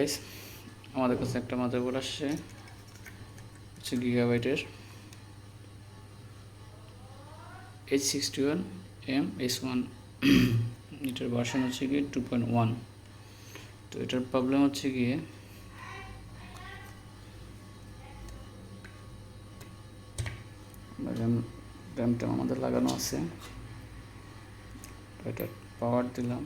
Guys, আমাদের কাছে একটা মাদারবোর্ড আসছে, হচ্ছে গিগাবাইটের H61M-S1। এটার ভার্সন হচ্ছে গিয়ে 2.1। তো এটার প্রবলেম হচ্ছে গিয়ে র্যামটা আমাদের লাগানো আছে, এটা পাওয়ার দিলাম,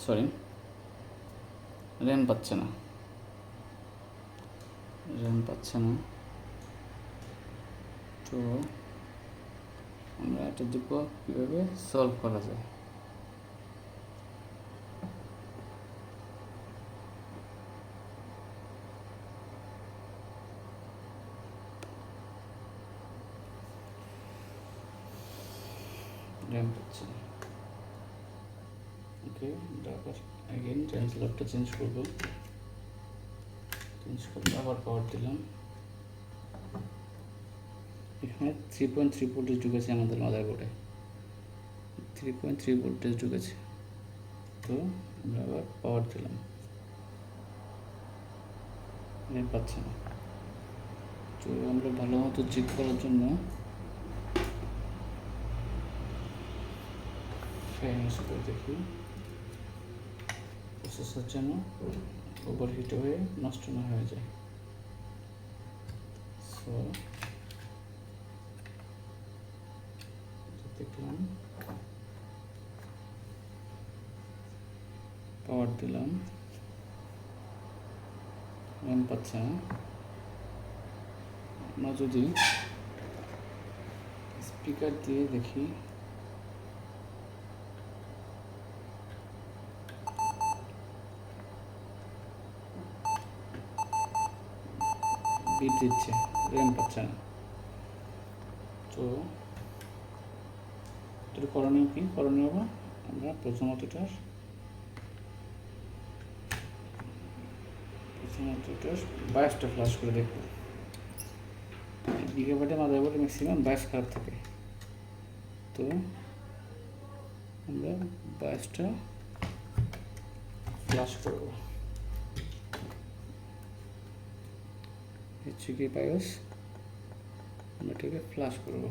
সরি, র্যাম পাচ্ছে না, তো আমরা এটা দেখব কীভাবে সলভ করা যায়। র্যাম পাচ্ছে না, ওকে, তারপর অ্যাগেন র্যাম স্লটটা চেঞ্জ করবো, আবার পাওয়ার দিলাম। এখানে 3.3 ভোল্টেজ ঢুকেছে আমাদের মাদারবোর্ডে, 3.3 ভোল্টেজ ঢুকেছে। তো আমরা আবার পাওয়ার দিলাম, র্যাম পাচ্ছে না। তো আমরা ভালো মতো চেক করার জন্য ফ্যান ইউজ করে দেখি, প্রসেসর যেন ওভারহিট হয়ে নষ্ট না হয়ে যায়। সো দেখলাম, পাওয়ার দিলাম, র্যাম পাচ্ছে না। আমরা যদি স্পিকার দিয়ে দেখি, বিপ দিচ্ছে, র্যাম পাচ্ছে না। তো এটার করণীয় কি? করণীয় বা আমরা প্রথমত এটার বায়াসটা ফ্লাশ করে দেখব। গিগাবাইটের মাদারবোর্ডে ম্যাক্সিমাম বায়াস খারাপ থাকে, তো আমরা বায়াসটা ফ্লাশ করব। হচ্ছে কি বায়াস, আমরা এটাকে ফ্লাশ করব।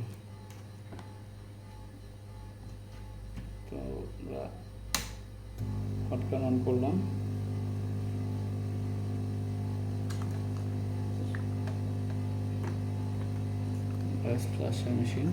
তো আমরা হটগান অন করলাম, বায়াস ফ্লাশার মেশিন।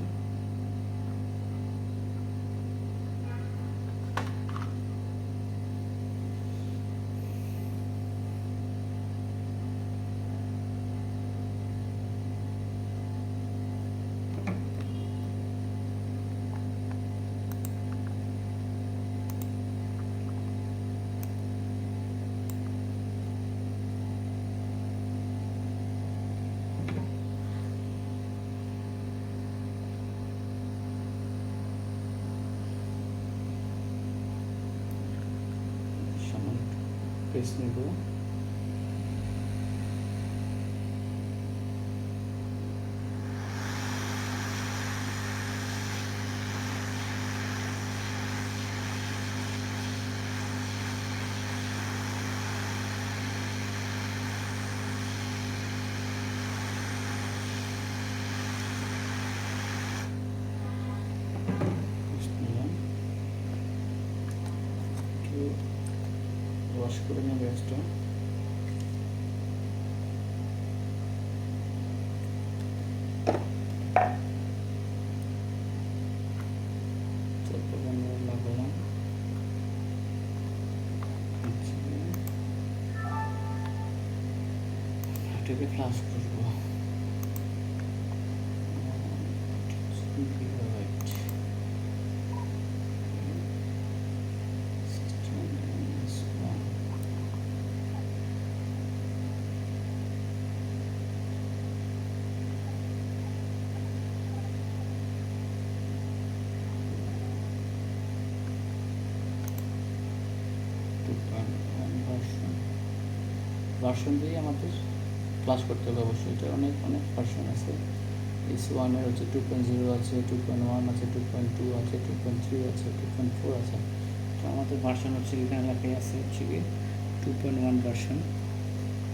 পেস্ট নেব, ওয়াশ করে নেব গ্যাসটা। তারপরে আমরা লাগালাম, এটাকে ফ্লাশ করবো। 2.1 ভার্সন দিয়ে আমাদের ক্লাস করতে হবে অবশ্যই। এটা অনেক ভার্সন আছে। S1 এর হচ্ছে 2.0 আছে, 2.1 আছে, 2.2 আছে, 2.3 আছে, 2.4 আছে। তো আমাদের ভার্সন হচ্ছে এখানে লেখাই আছে হচ্ছে কি 2.1 ভার্সন,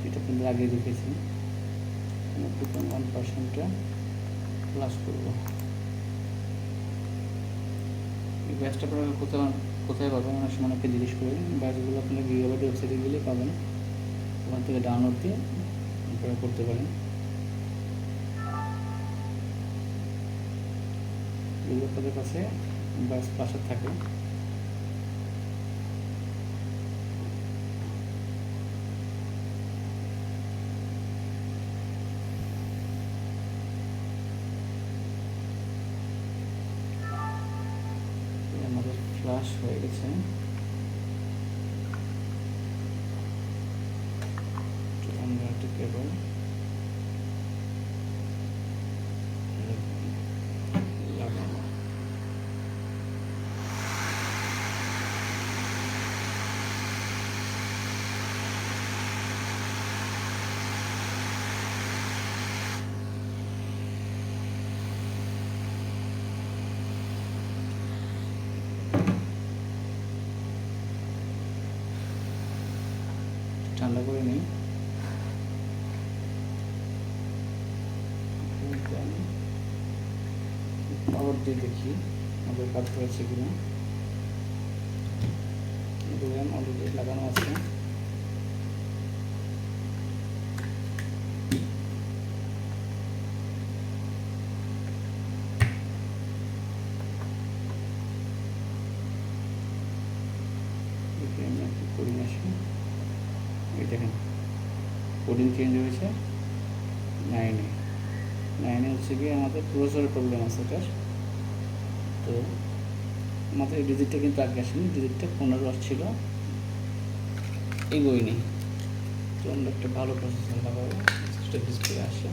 যেটা কিন্তু আগে দেখেছি। 2.1 ভার্সনটা ক্লাস করবো। এই ব্যাচটা আপনারা কোথায় পাবেন? অনেক সময় অনেকে জিজ্ঞেস করেন। ব্যাচগুলো আপনারা গিগাবাইট ওয়েবসাইটে গেলে পাবেন, ওখান থেকে ডাউনলোড দিয়ে আপনারা করতে পারেন। যদি আপনাদের কাছে ব্যাচ ক্লাসের থাকে, আমাদের ক্লাস হয়ে গেছে। আমরা একটা কেবল লাগাবো। ঠান্ডা করে নিই। পাওয়ার দিয়ে দেখি আমাদের কাজ করেছে কিনা। র্যাম অলরেডি লাগানো আছে। আমি একটু কোডিং আসি, এই দেখেন কোডিং চেঞ্জ হয়েছে 9-এ হচ্ছে গিয়ে আমাদের প্রসেসরের প্রবলেম আছে এটার। তো আমাদের এই ডিজিটটা কিন্তু আগে আসেনি, ডিজিটটা 15 আসছিল, এগোয়নি। তো আমরা একটা ভালো প্রসেসর লাগাবো, সেটা ডিসপ্লে আসে।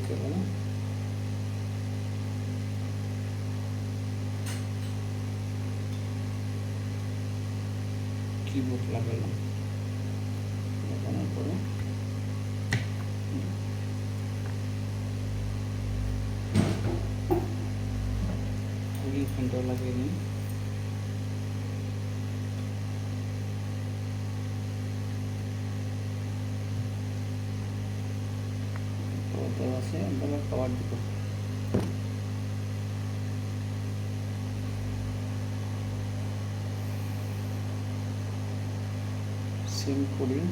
কেবল কিবোর্ড লাগালাম, লাগানোর পরে কুলিং ফ্যানটাও লাগিয়ে নিই। পাওয়ার আছে, আমরা পাওয়ার দিব। সেম কুলিং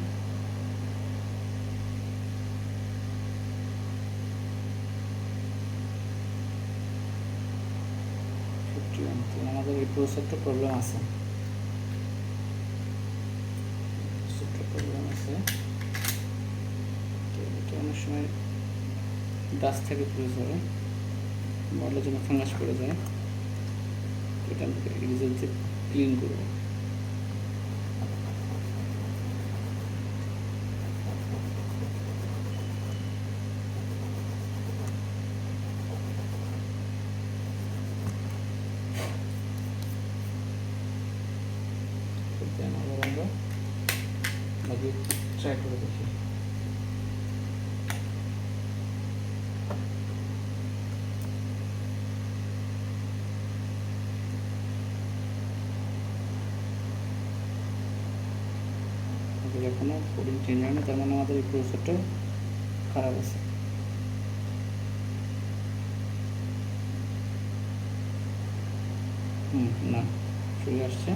আমাদের এই প্রসেসরটা প্রবলেম আছে, অনেক সময় ডাস্ট থেকে প্রসেসরে মডেলের জন্য ফাঙ্গাস করে যায়। এটা আমাকে ইরেজার দিয়ে ক্লিন করবো। আমরা লাগিয়ে ট্রাই করে দেখি। এখনো কোডিং চেঞ্জ হয়নি, তার মানে আমাদের এই প্রসেসরটা খারাপ আছে। না, চলে আসছে।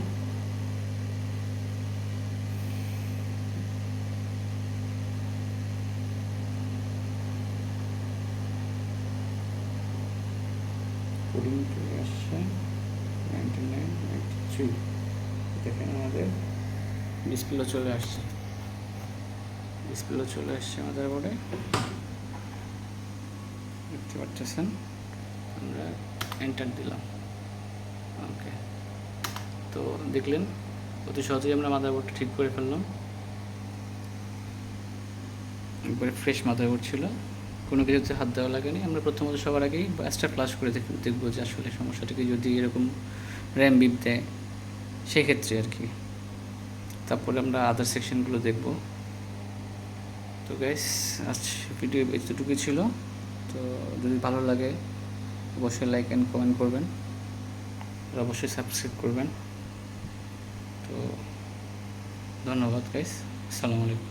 কোডিং চলে আসছে 99, 93। দেখেন আমাদের ডিসপ্লে চলে আসছে। ডিসপ্লে চলে এসছে মাদারবোর্ডে, দেখতে পাচ্ছেন। আমরা এন্টার দিলাম। ওকে, তো দেখলেন অতি সহজেই আমরা মাদারবোর্ডটা ঠিক করে ফেললাম। একবারে ফ্রেশ মাদারবোর্ড ছিল, কোনো কিছুতে হাত দেওয়া লাগেনি। আমরা প্রথমত সবার আগেই বাসটা ফ্লাশ করে দেখবো যে আসলে সমস্যাটাকে যদি এরকম র্যাম বিপ দেয় সেক্ষেত্রে আর কি। তারপরে আমরা আদার সেকশনগুলো দেখব। তো গাইস, আজ ভিডিও এতটুকুই ছিল। তো যদি ভালো লাগে অবশ্যই লাইক অ্যান্ড কমেন্ট করবেন, আর অবশ্যই সাবস্ক্রাইব করবেন। তো ধন্যবাদ গাইস, আসসালামু আলাইকুম।